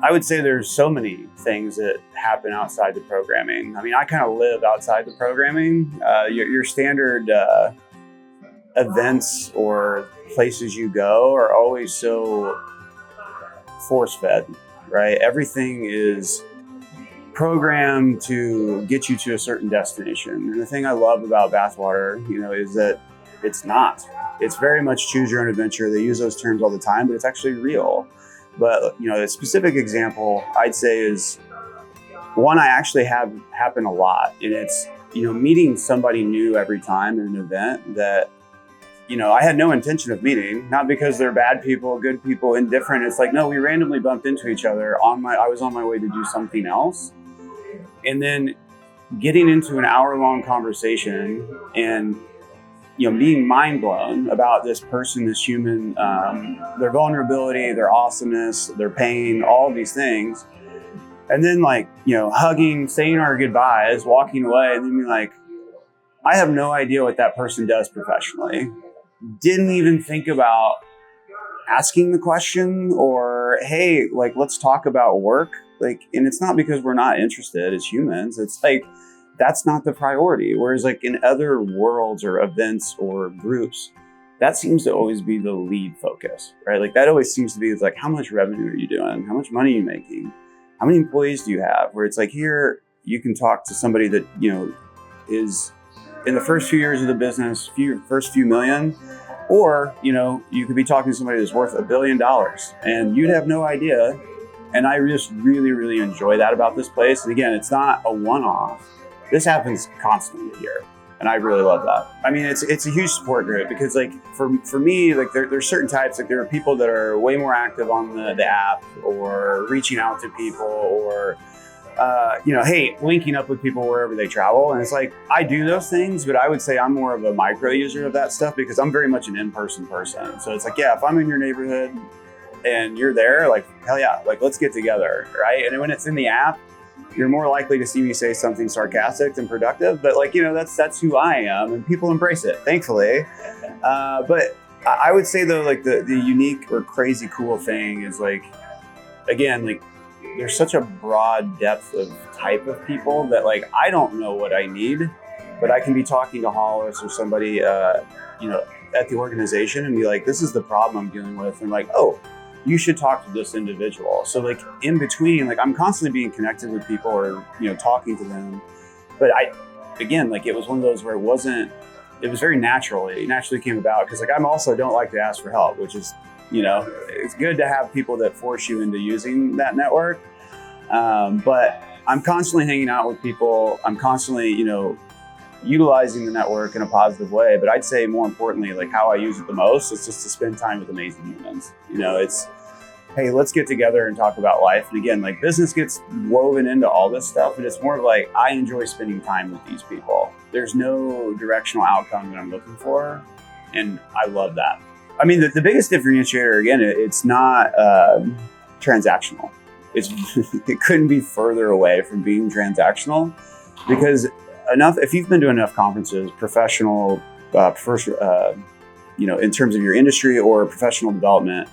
I would say there's so many things that happen outside the programming. I mean, I kind of live outside the programming. Your standard events or places you go are always so force fed, right? Everything is programmed to get you to a certain destination. And the thing I love about Bathwater, is that it's not. It's very much choose your own adventure. They use those terms all the time, but it's actually real. But, a specific example I'd say is one I actually have happen a lot. And it's, meeting somebody new every time in an event that, I had no intention of meeting, not because they're bad people, good people, indifferent. It's like, no, we randomly bumped into each other I was on my way to do something else. And then getting into an hour-long conversation and, being mind blown about this person, this human, their vulnerability, their awesomeness, their pain, all of these things. And then hugging, saying our goodbyes, walking away, and then being like, I have no idea what that person does professionally. Didn't even think about asking the question or, hey, let's talk about work. And it's not because we're not interested as humans. It's that's not the priority. Whereas in other worlds or events or groups, that seems to always be the lead focus, right? That always seems to be how much revenue are you doing? How much money are you making? How many employees do you have? Where it's here, you can talk to somebody that, is in the first few years of the business, first few million, or, you could be talking to somebody that's worth $1 billion and you'd have no idea. And I just really, really enjoy that about this place. And again, it's not a one-off. This happens constantly here. And I really love that. I mean, it's a huge support group because for me, there's certain types, there are people that are way more active on the app or reaching out to people or, hey, linking up with people wherever they travel. And it's I do those things, but I would say I'm more of a micro user of that stuff because I'm very much an in-person person. So it's yeah, if I'm in your neighborhood and you're there, hell yeah, let's get together, right? And when it's in the app, you're more likely to see me say something sarcastic than productive, but that's who I am, and people embrace it, thankfully. But I would say though, the unique or crazy cool thing is again, there's such a broad depth of type of people that I don't know what I need, but I can be talking to Hollis or somebody, at the organization and be this is the problem I'm dealing with, and oh, you should talk to this individual. So in between, I'm constantly being connected with people or, talking to them. But it was one of those where it was very natural. It naturally came about because I'm also don't like to ask for help, which is, it's good to have people that force you into using that network. But I'm constantly hanging out with people. I'm constantly, utilizing the network in a positive way. But I'd say more importantly, how I use it the most is just to spend time with amazing humans. It's, hey, let's get together and talk about life. And again, business gets woven into all this stuff, but it's more of I enjoy spending time with these people. There's no directional outcome that I'm looking for. And I love that. I mean, the biggest differentiator, again, it's not transactional. It couldn't be further away from being transactional because if you've been to enough conferences, professional, in terms of your industry or professional development,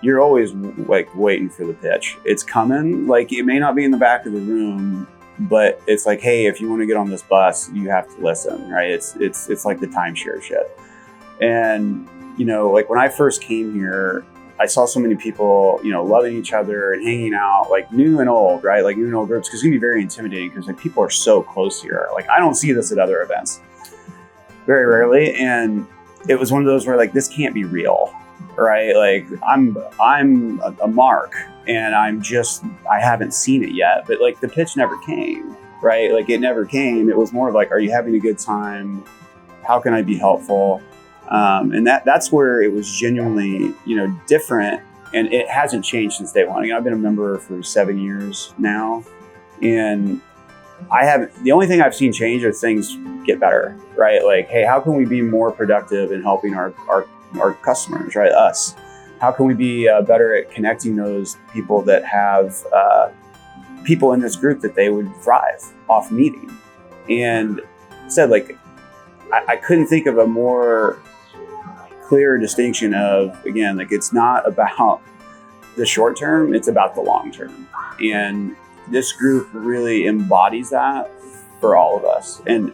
you're always waiting for the pitch. It's coming. It may not be in the back of the room, but it's hey, if you want to get on this bus, you have to listen, right? It's like the timeshare shit. And when I first came here, I saw so many people, loving each other and hanging out, new and old, right? New and old groups, because it can be very intimidating because people are so close here. I don't see this at other events, very rarely. And it was one of those where this can't be real, right? I'm a mark and I haven't seen it yet, but the pitch never came, right? It never came. It was more of are you having a good time? How can I be helpful? And that's where it was genuinely, different, and it hasn't changed since day one. I've been a member for 7 years now, and the only thing I've seen change are things get better, right? Hey, how can we be more productive in helping our customers, right? Us. How can we be better at connecting those people that have people in this group that they would thrive off meeting? And said I couldn't think of a more clear distinction of, again, it's not about the short term, it's about the long term. And this group really embodies that for all of us. And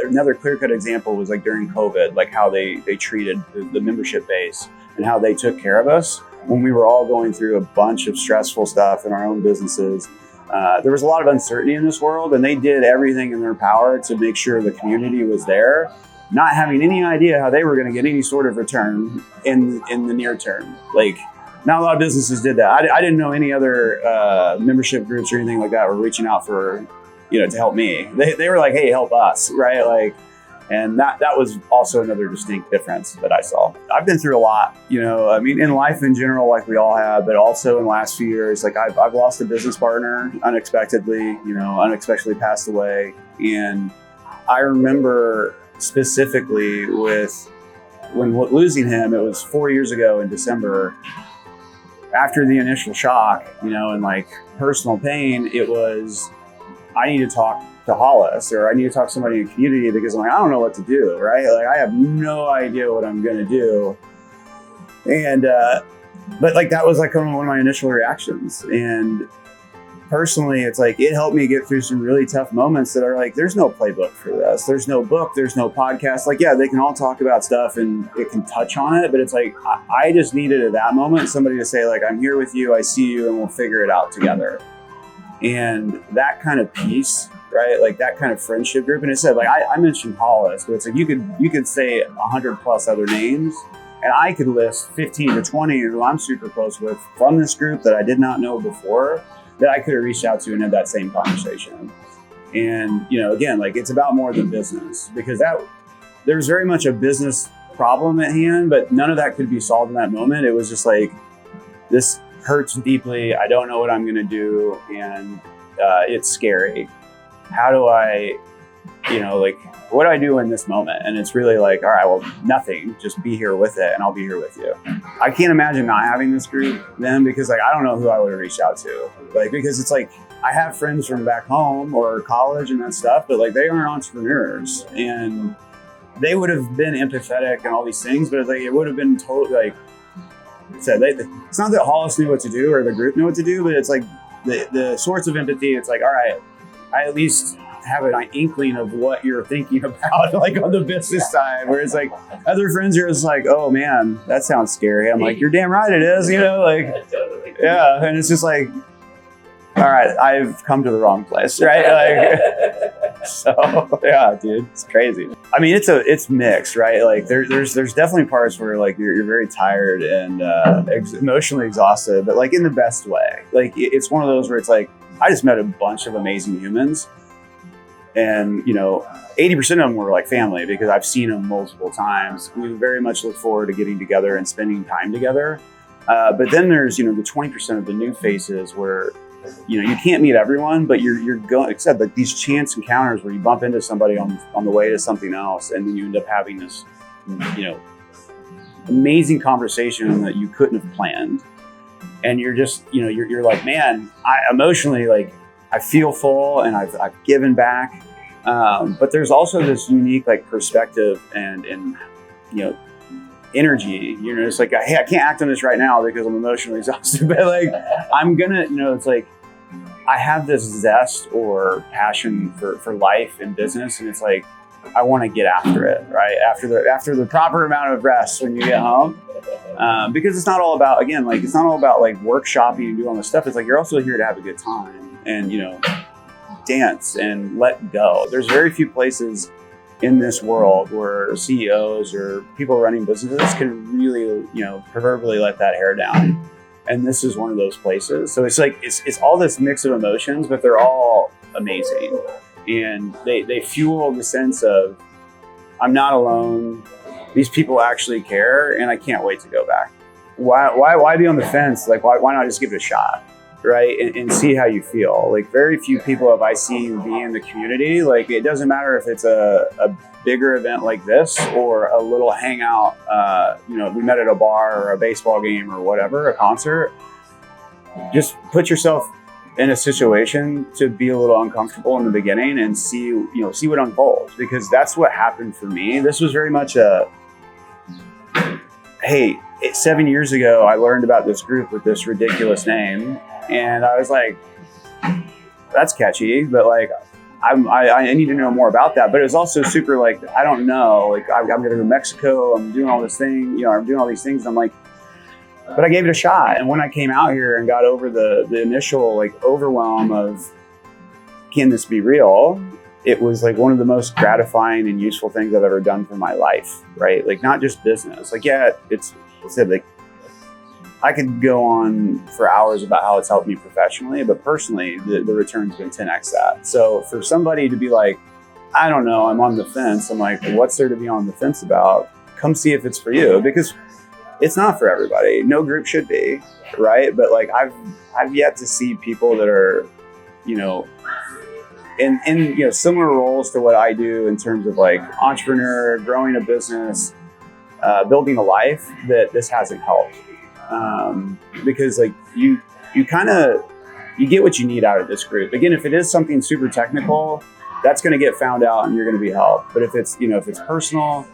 another clear-cut example was like during COVID, like how they treated the membership base and how they took care of us when we were all going through a bunch of stressful stuff in our own businesses. There was a lot of uncertainty in this world, and they did everything in their power to make sure the community was there, not having any idea how they were going to get any sort of return in the near term. Like, not a lot of businesses did that. I didn't know any other membership groups or anything like that were reaching out for, to help me. They were like, hey, help us, right? Like, and that was also another distinct difference that I saw. I've been through a lot, in life in general, like we all have, but also in the last few years, like I've lost a business partner unexpectedly, unexpectedly passed away. And I remember specifically when losing him, it was 4 years ago in December. After the initial shock, and like personal pain, it was, I need to talk to Hollis, or I need to talk to somebody in the community, because I'm like, I don't know what to do, right? Like, I have no idea what I'm going to do. And, but like, that was like one of my initial reactions. And personally, it's like, it helped me get through some really tough moments that are like, there's no playbook for this. There's no book, there's no podcast. Like, yeah, they can all talk about stuff and it can touch on it, but it's like, I just needed at that moment somebody to say like, I'm here with you, I see you, and we'll figure it out together. And that kind of peace, right? Like that kind of friendship group. And it said, like, I mentioned Hollis, but it's like, you could say 100 plus other names, and I could list 15 to 20 who I'm super close with from this group that I did not know before, that I could have reached out to and had that same conversation. And, again, like, it's about more than business, because there's very much a business problem at hand, but none of that could be solved in that moment. It was just like, this hurts deeply. I don't know what I'm going to do. And it's scary. How do I, what do I do in this moment? And it's really like, all right, well, nothing, just be here with it, and I'll be here with you. I can't imagine not having this group then, because like, I don't know who I would have reached out to. Like, because it's like, I have friends from back home or college and that stuff, but like, they aren't entrepreneurs, and they would have been empathetic and all these things, but it's like, it would have been totally like, said, it's not that Hollis knew what to do or the group knew what to do, but it's like the sorts of empathy. It's like, all right, I at least have an inkling of what you're thinking about, like on the business side, where it's like other friends are just like, oh man, that sounds scary. I'm like, you're damn right it is, yeah. And it's just like, all right, I've come to the wrong place, right? Like, so yeah, dude, it's crazy. I mean, it's mixed, right? Like there's definitely parts where like you're very tired and emotionally exhausted, but like in the best way. Like it's one of those where it's like, I just met a bunch of amazing humans, and 80% of them were like family, because I've seen them multiple times. We very much look forward to getting together and spending time together. But then there's the 20% of the new faces where you can't meet everyone, but you're going, except like these chance encounters where you bump into somebody on the way to something else, and then you end up having this amazing conversation that you couldn't have planned. And you're just, you're like, man, I emotionally, like, I feel full and I've given back. But there's also this unique, like, perspective and energy. It's like, hey, I can't act on this right now because I'm emotionally exhausted, but like, I'm gonna, it's like, I have this zest or passion for life and business. And it's like, I want to get after it, right? After the proper amount of rest when you get home. Because it's not all about, again, like, it's not all about like workshopping and doing all this stuff. It's like, you're also here to have a good time and, dance and let go. There's very few places in this world where CEOs or people running businesses can really, proverbially let that hair down. And this is one of those places. So it's like, it's all this mix of emotions, but they're all amazing. And they fuel the sense of, I'm not alone. These people actually care, and I can't wait to go back. Why be on the fence? Like, why not just give it a shot, right? And see how you feel. Like, very few people have I seen be in the community. Like, it doesn't matter if it's a bigger event like this or a little hangout. We met at a bar or a baseball game or whatever, a concert. Just put yourself in a situation to be a little uncomfortable in the beginning and see what unfolds, because that's what happened for me. This was very much hey, 7 years ago, I learned about this group with this ridiculous name, and I was like, that's catchy, but like, I need to know more about that. But it was also super like, I don't know, like I'm going to go to Mexico, I'm doing all this thing, you know, I'm doing all these things. And I'm like, but I gave it a shot. And when I came out here and got over the initial like overwhelm of, can this be real? It was like one of the most gratifying and useful things I've ever done for my life, right? Like not just business. Like, yeah, it's like, I could go on for hours about how it's helped me professionally, but personally, the return's been 10x that. So for somebody to be like, I don't know, I'm on the fence. I'm like, what's there to be on the fence about? Come see if it's for you, because it's not for everybody. No group should be, right? But like, I've yet to see people that are, you know, in you know, similar roles to what I do in terms of like entrepreneur, growing a business, building a life, that this hasn't helped. Because like you get what you need out of this group. Again, if it is something super technical, that's going to get found out and you're going to be helped. But if it's, you know, if it's personal,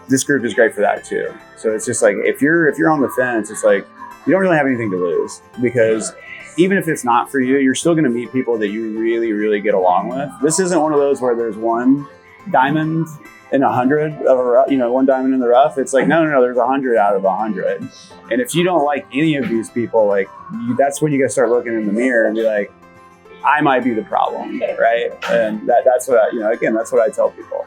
this group is great for that too. So it's just like, if you're on the fence, it's like, you don't really have anything to lose, because even if it's not for you, you're still going to meet people that you really, really get along with. This isn't one of those where there's one diamond in 100 of a, you know, one diamond in the rough. It's like, no, there's 100 out of 100. And if you don't like any of these people, like that's when you got to start looking in the mirror and be like, I might be the problem, right? And that's what I, you know, again, that's what I tell people.